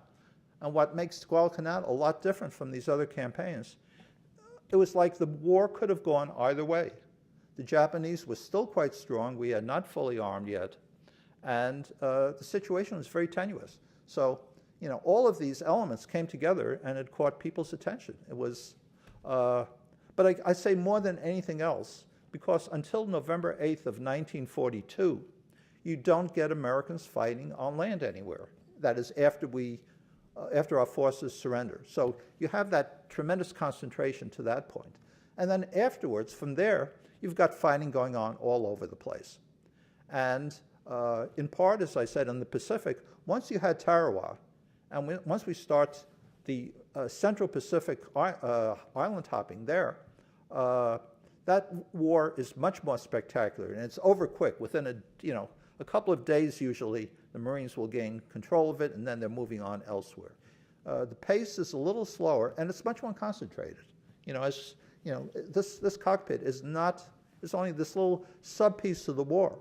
Speaker 1: and what makes Guadalcanal a lot different from these other campaigns, it was like the war could have gone either way. The Japanese were still quite strong. We had not fully armed yet. and the situation was very tenuous. So, you know, all of these elements came together, and it caught people's attention. It was, but I say more than anything else, because until November 8th of 1942, you don't get Americans fighting on land anywhere. That is after our forces surrender. So you have that tremendous concentration to that point. And then afterwards, from there, you've got fighting going on all over the place. And in part, as I said, in the Pacific, once you had Tarawa, and once we start the Central Pacific island hopping there, that war is much more spectacular, and it's over quick. Within a couple of days, usually, the Marines will gain control of it, and then they're moving on elsewhere. The pace is a little slower, and it's much more concentrated. This cockpit is only this little sub-piece of the war.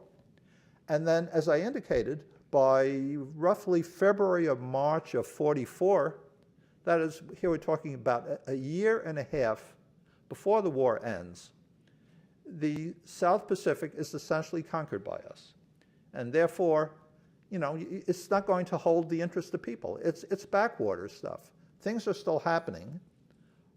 Speaker 1: And then, as I indicated, by roughly February or March of 44, that is, here we're talking about a year and a half before the war ends, the South Pacific is essentially conquered by us. And therefore, it's not going to hold the interest of people. It's backwater stuff. Things are still happening,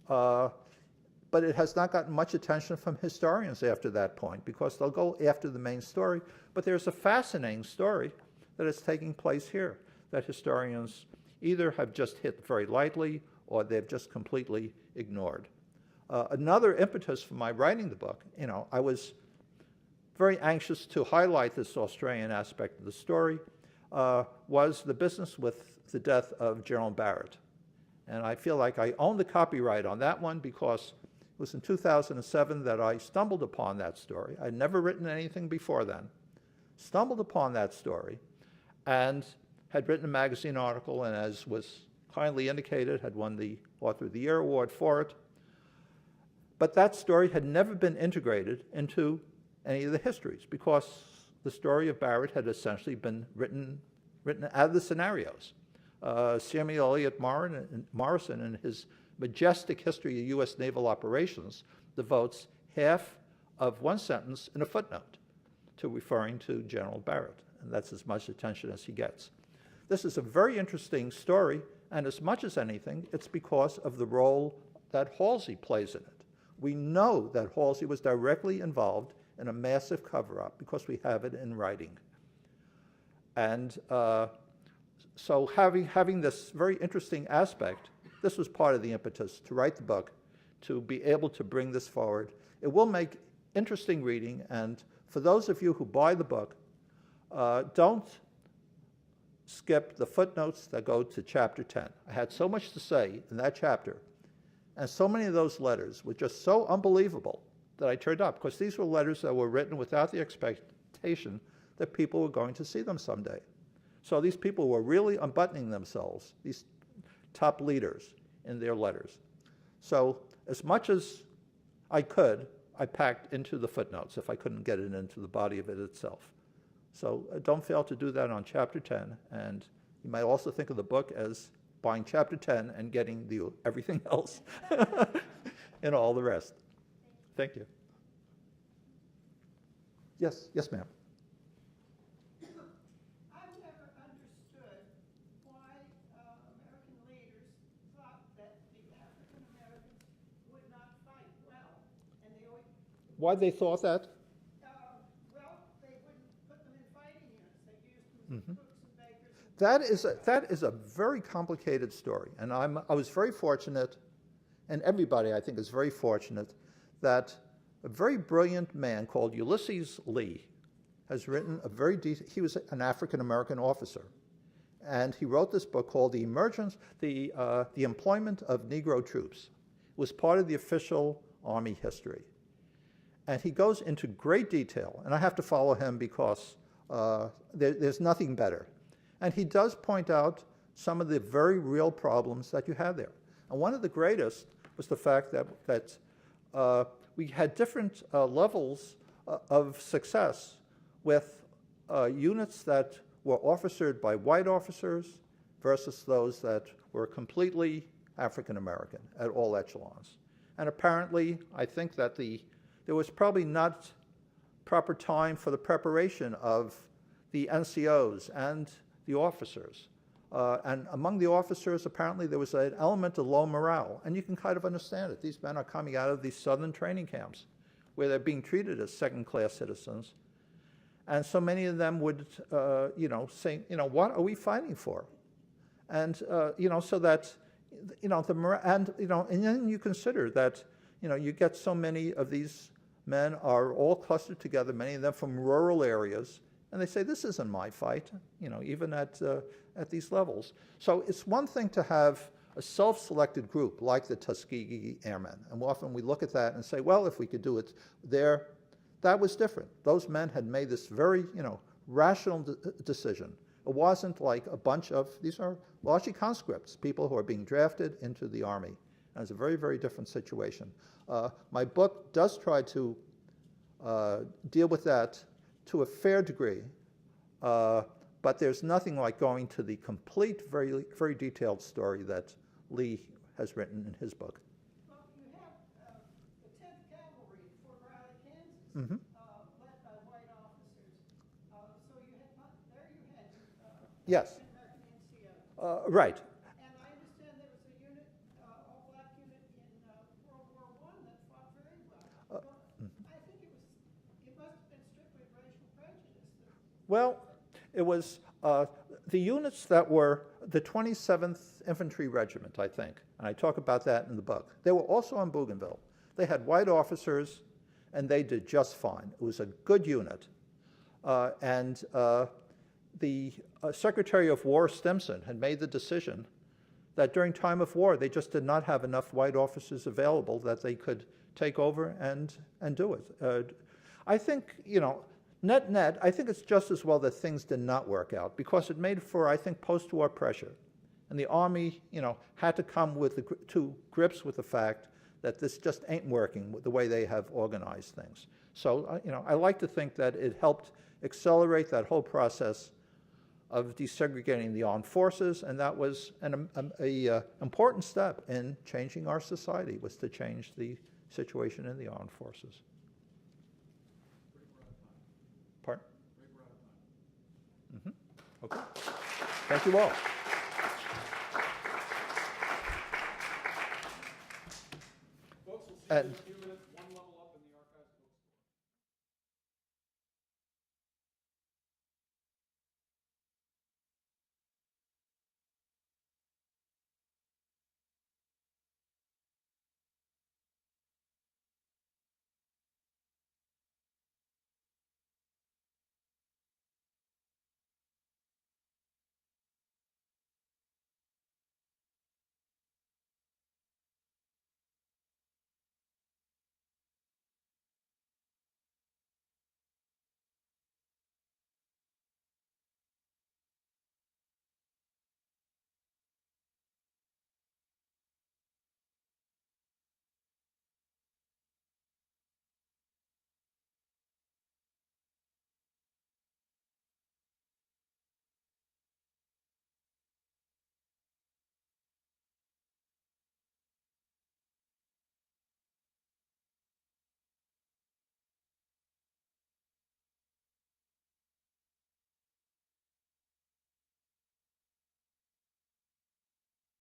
Speaker 1: but it has not gotten much attention from historians after that point, because they'll go after the main story. But there's a fascinating story that is taking place here that historians either have just hit very lightly or they've just completely ignored. Another impetus for my writing the book, I was very anxious to highlight this Australian aspect of the story, was the business with the death of General Barrett. And I feel like I own the copyright on that one, because it was in 2007 that I stumbled upon that story. I'd never written anything before then. Stumbled upon that story and had written a magazine article, and as was kindly indicated, had won the Author of the Year award for it. But that story had never been integrated into any of the histories, because the story of Barrett had essentially been written out of the scenarios. Samuel Eliot Morison, in his majestic history of U.S. naval operations, devotes half of one sentence in a footnote to referring to General Barrett, and that's as much attention as he gets. This is a very interesting story, and as much as anything, it's because of the role that Halsey plays in it. We know that Halsey was directly involved in a massive cover-up because we have it in writing. And so having this very interesting aspect, this was part of the impetus to write the book, to be able to bring this forward. It will make interesting reading, and for those of you who buy the book, don't skip the footnotes that go to chapter 10. I had so much to say in that chapter, and so many of those letters were just so unbelievable that I turned up, because these were letters that were written without the expectation that people were going to see them someday. So these people were really unbuttoning themselves, these top leaders, in their letters. So as much as I could, I packed into the footnotes if I couldn't get it into the body of it itself. So don't fail to do that on chapter 10, and you might also think of the book as buying chapter 10 and getting everything else and all the rest. Thank you. Yes, ma'am.
Speaker 6: I've never understood why American leaders thought that the African Americans would not fight well, and they always.
Speaker 1: Why they thought that?
Speaker 6: Well, they wouldn't put them in fighting units. They used them as cooks and bakers.
Speaker 1: That is a very complicated story, and I was very fortunate, and everybody I think is very fortunate, that a very brilliant man called Ulysses Lee has written a very he was an African-American officer, and he wrote this book called The Employment of Negro Troops. It was part of the official Army history. And he goes into great detail, and I have to follow him because there's nothing better. And he does point out some of the very real problems that you had there. And one of the greatest was the fact that we had different levels of success with units that were officered by white officers versus those that were completely African American at all echelons. And apparently, I think that there was probably not proper time for the preparation of the NCOs and the officers. And among the officers, apparently, there was an element of low morale. And you can kind of understand it. These men are coming out of these southern training camps where they're being treated as second-class citizens. And so many of them would, say, what are we fighting for? And, so that, and then you consider that, you get so many of these men are all clustered together, many of them from rural areas, and they say, this isn't my fight, even at these levels. So it's one thing to have a self-selected group like the Tuskegee Airmen, and often we look at that and say, well, if we could do it there, that was different. Those men had made this very, rational decision. It wasn't like a bunch of, these are largely conscripts, people who are being drafted into the Army. And it's a very, very different situation. My book does try to deal with that to a fair degree, but there's nothing like going to the complete, very, very detailed story that Lee has written in his book.
Speaker 6: Well, you have the 10th Cavalry, Fort Riley, Kansas,
Speaker 1: Mm-hmm.
Speaker 6: led by white officers. So you had, there you had
Speaker 1: Yes.
Speaker 6: American NCO.
Speaker 1: Right.
Speaker 6: And I understand there was a unit, all-black unit in World War I that fought very well. I think it must have been strictly racial prejudice.
Speaker 1: Well, it was the units that were the 27th Infantry Regiment, I think, and I talk about that in the book. They were also on Bougainville. They had white officers, and they did just fine. It was a good unit. And the Secretary of War, Stimson, had made the decision that during time of war, they just did not have enough white officers available that they could take over and do it. I think, net, I think it's just as well that things did not work out because it made for, I think, post-war pressure. And the Army, had to come to grips with the fact that this just ain't working with the way they have organized things. So, I like to think that it helped accelerate that whole process of desegregating the armed forces, and that was an important step in changing our society, was to change the situation in the armed forces. Pardon? Mm-hmm. Okay. Thank you all.
Speaker 2: Folks, we'll see you in a few